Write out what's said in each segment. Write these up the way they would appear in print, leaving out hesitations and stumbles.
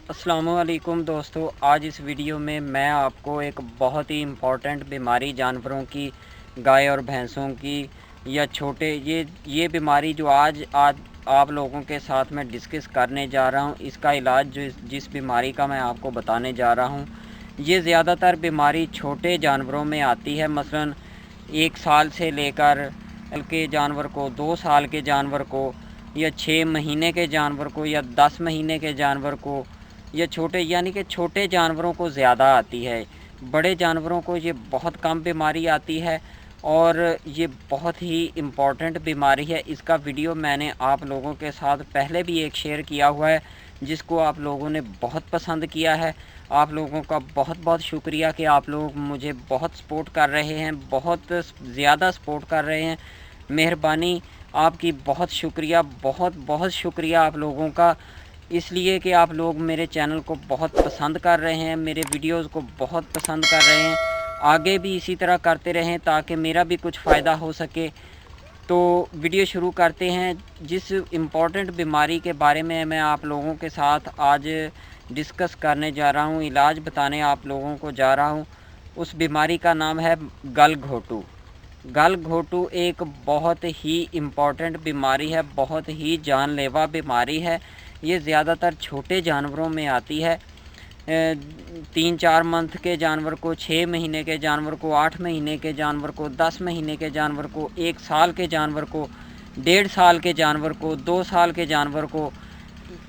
अस्सलामु अलैकुम दोस्तों, आज इस वीडियो में मैं आपको एक बहुत ही इम्पॉर्टेंट बीमारी जानवरों की, गाय और भैंसों की या छोटे ये बीमारी जो आज आप लोगों के साथ में डिस्कस करने जा रहा हूँ, इसका इलाज जो जिस बीमारी का मैं आपको बताने जा रहा हूँ, ये ज़्यादातर बीमारी छोटे जानवरों में आती है। मसलन 1 साल से लेकर के जानवर को, 2 साल के जानवर को, या 6 महीने के जानवर को, या 10 महीने के जानवर को, या छोटे यानी कि छोटे जानवरों को ज़्यादा आती है। बड़े जानवरों को ये बहुत कम बीमारी आती है और ये बहुत ही इम्पॉर्टेंट बीमारी है। इसका वीडियो मैंने आप लोगों के साथ पहले भी एक शेयर किया हुआ है, जिसको आप लोगों ने बहुत पसंद किया है। आप लोगों का बहुत बहुत शुक्रिया कि आप लोग मुझे बहुत सपोर्ट कर रहे हैं, बहुत ज़्यादा सपोर्ट कर रहे हैं। मेहरबानी आपकी, बहुत शुक्रिया, बहुत बहुत शुक्रिया आप लोगों का, इसलिए कि आप लोग मेरे चैनल को बहुत पसंद कर रहे हैं, मेरे वीडियोस को बहुत पसंद कर रहे हैं। आगे भी इसी तरह करते रहें ताकि मेरा भी कुछ फ़ायदा हो सके। तो वीडियो शुरू करते हैं। जिस इम्पॉर्टेंट बीमारी के बारे में मैं आप लोगों के साथ आज डिस्कस करने जा रहा हूँ, इलाज बताने आप लोगों को जा रहा हूँ, उस बीमारी का नाम है गलघोटू। गलघोटू एक बहुत ही इम्पॉर्टेंट बीमारी है, बहुत ही जानलेवा बीमारी है। ये ज़्यादातर छोटे जानवरों में आती है। 3-4 मंथ के जानवर को, 6 महीने के जानवर को, 8 महीने के जानवर को, 10 महीने के जानवर को, 1 साल के जानवर को, 1.5 साल के जानवर को, 2 साल के जानवर को,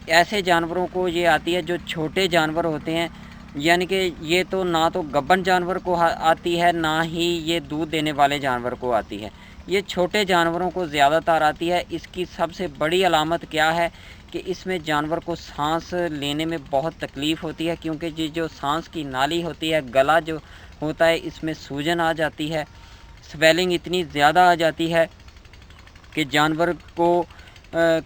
ऐसे जानवरों को ये आती है जो छोटे जानवर होते हैं। यानी कि ये तो ना तो गब्बन जानवर को आती है, ना ही ये दूध देने वाले जानवर को आती है। ये छोटे जानवरों को ज़्यादातर आती है। इसकी सबसे बड़ी अलामत क्या है कि इसमें जानवर को सांस लेने में बहुत तकलीफ़ होती है, क्योंकि ये जो सांस की नाली होती है, गला जो होता है, इसमें सूजन आ जाती है, स्वेलिंग इतनी ज़्यादा आ जाती है कि जानवर को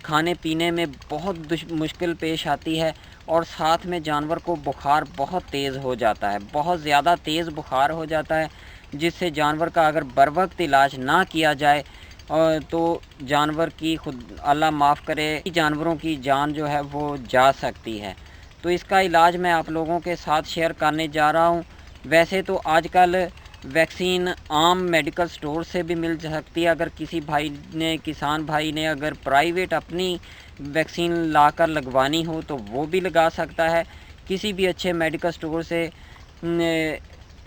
खाने पीने में बहुत मुश्किल पेश आती है। और साथ में जानवर को बुखार बहुत तेज़ हो जाता है, बहुत ज़्यादा तेज़ बुखार हो जाता है, जिससे जानवर का अगर बर वक्त इलाज ना किया जाए तो जानवर की, खुद अल्लाह माफ़ करे, जानवरों की जान जो है वो जा सकती है। तो इसका इलाज मैं आप लोगों के साथ शेयर करने जा रहा हूँ। वैसे तो आजकल वैक्सीन आम मेडिकल स्टोर से भी मिल सकती है। अगर किसी भाई ने, किसान भाई ने अगर प्राइवेट अपनी वैक्सीन लाकर लगवानी हो तो वो भी लगा सकता है। किसी भी अच्छे मेडिकल स्टोर से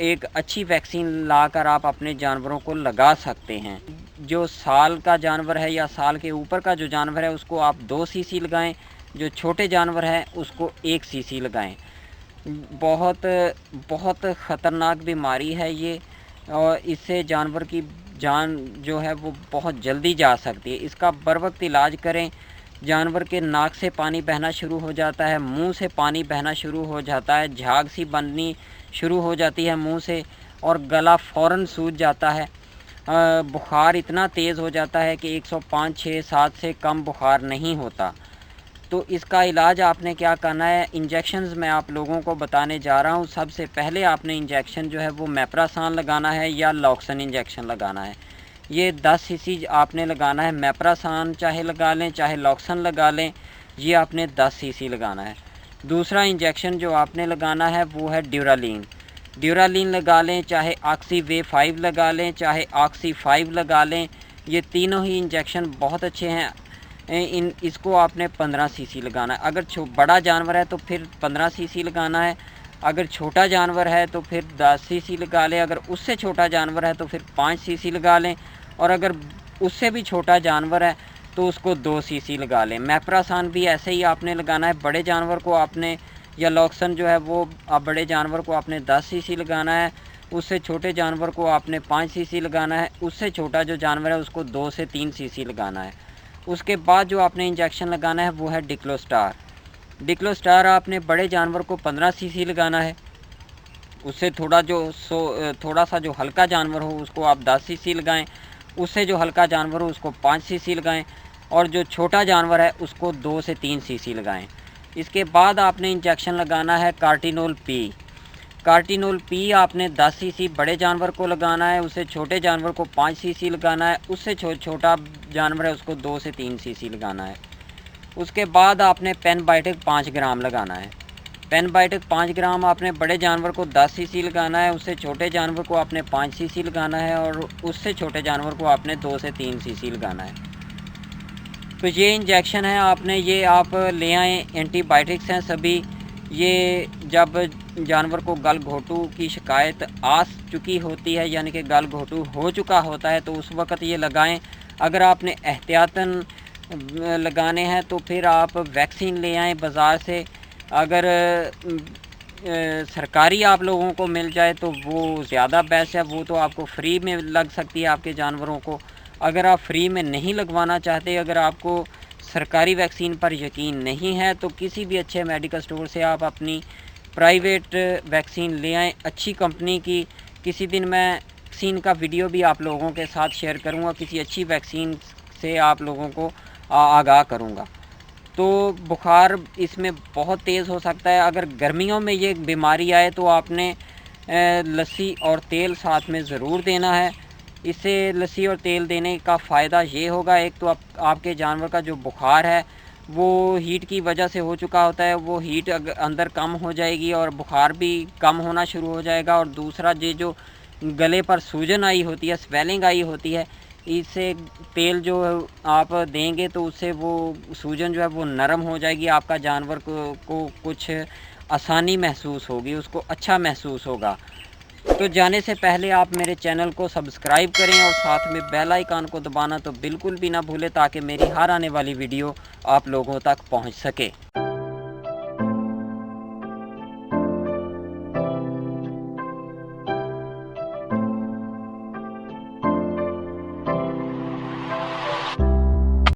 एक अच्छी वैक्सीन लाकर आप अपने जानवरों को लगा सकते हैं। जो साल का जानवर है या साल के ऊपर का जो जानवर है, उसको आप 2 सीसी लगाएं। जो छोटे जानवर हैं उसको 1 सीसी लगाएं। बहुत बहुत ख़तरनाक बीमारी है ये, और इससे जानवर की जान जो है वो बहुत जल्दी जा सकती है। इसका बर वक्त इलाज करें। जानवर के नाक से पानी बहना शुरू हो जाता है, मुंह से पानी बहना शुरू हो जाता है, झाग सी बननी शुरू हो जाती है मुंह से, और गला फ़ौरन सूज जाता है। बुखार इतना तेज़ हो जाता है कि 105, 6, 7 से कम बुखार नहीं होता। तो इसका इलाज आपने क्या करना है, इंजेक्शंस मैं आप लोगों को बताने जा रहा हूँ। सबसे पहले आपने इंजेक्शन जो है वो मेप्रासान लगाना है या लॉक्सन इंजेक्शन लगाना है। ये 10 सीसी आपने लगाना है। मेप्रासान चाहे लगा लें, चाहे लॉक्सन लगा लें, ये आपने 10 सीसी लगाना है। दूसरा इंजेक्शन जो आपने लगाना है वो है ड्यूरालीन। ड्यूरालीन लगा लें, चाहे ऑक्सी वे 5 लगा लें, चाहे ऑक्सी 5 लगा लें। ये तीनों ही इंजेक्शन बहुत अच्छे हैं। इसको आपने 15 सीसी लगाना है। अगर बड़ा जानवर है तो फिर 15 सीसी लगाना है। अगर छोटा जानवर है तो फिर 10 सीसी लगा लें। अगर उससे छोटा जानवर है तो फिर 5 सीसी लगा लें। और अगर उससे भी छोटा जानवर है तो उसको 2 सीसी लगा लें। मेप्रासान भी ऐसे ही आपने लगाना है। बड़े जानवर को आपने, या लॉक्सन जो है वो, बड़े जानवर को आपने 10 सीसी लगाना है। उससे छोटे जानवर को आपने 5 सीसी लगाना है। उससे छोटा जो जानवर है उसको 2 से 3 सीसी लगाना है। उसके बाद जो आपने इंजेक्शन लगाना है वो है डिक्लोस्टार। डिक्लोस्टार आपने बड़े जानवर को 15 सीसी लगाना है। उससे थोड़ा सा जो हल्का जानवर हो उसको आप 10 सीसी लगाएं। उससे जो हल्का जानवर हो उसको 5 सीसी लगाएं। और जो छोटा जानवर है उसको 2 से 3 सीसी लगाएं। इसके बाद आपने इंजेक्शन लगाना है कार्टिनोल पी। कार्टिनोल पी आपने 10 सीसी बड़े जानवर को लगाना है। उससे छोटे जानवर को 5 सीसी लगाना है। उससे छोटा जानवर है उसको 2 से 3 सीसी लगाना है। उसके बाद आपने पेनबायोटिक 5 ग्राम लगाना है। पेनबायोटिक 5 ग्राम आपने बड़े जानवर को 10 सीसी लगाना है, उससे छोटे जानवर को आपने 5 सीसी लगाना है और उससे छोटे जानवर को आपने 2 से 3 सीसी लगाना है। तो ये इंजेक्शन है, आपने ये आप ले आएँ। एंटीबायोटिक्स हैं सभी। ये जब जानवर को गल घोटू की शिकायत आ चुकी होती है, यानी कि गल घोटू हो चुका होता है, तो उस वक़्त ये लगाएं। अगर आपने एहतियातन लगाने हैं तो फिर आप वैक्सीन ले आएँ बाज़ार से। अगर सरकारी आप लोगों को मिल जाए तो वो ज़्यादा बेस्ट है, वो तो आपको फ्री में लग सकती है आपके जानवरों को। अगर आप फ्री में नहीं लगवाना चाहते, अगर आपको सरकारी वैक्सीन पर यकीन नहीं है, तो किसी भी अच्छे मेडिकल स्टोर से आप अपनी प्राइवेट वैक्सीन ले आएँ, अच्छी कंपनी की। किसी दिन मैं वैक्सीन का वीडियो भी आप लोगों के साथ शेयर करूँगा, किसी अच्छी वैक्सीन से आप लोगों को आगाह करूँगा। तो बुखार इसमें बहुत तेज़ हो सकता है। अगर गर्मियों में ये बीमारी आए तो आपने लस्सी और तेल साथ में ज़रूर देना है। इससे लस्सी और तेल देने का फ़ायदा ये होगा, एक तो आपके जानवर का जो बुखार है वो हीट की वजह से हो चुका होता है, वो हीट अंदर कम हो जाएगी और बुखार भी कम होना शुरू हो जाएगा। और दूसरा ये जो गले पर सूजन आई होती है, स्वेलिंग आई होती है, इससे तेल जो आप देंगे तो उससे वो सूजन जो है वो नरम हो जाएगी। आपका जानवर को कुछ आसानी महसूस होगी, उसको अच्छा महसूस होगा। तो जाने से पहले आप मेरे चैनल को सब्सक्राइब करें और साथ में बेल आइकन को दबाना तो बिल्कुल भी ना भूलें, ताकि मेरी हर आने वाली वीडियो आप लोगों तक पहुंच सके।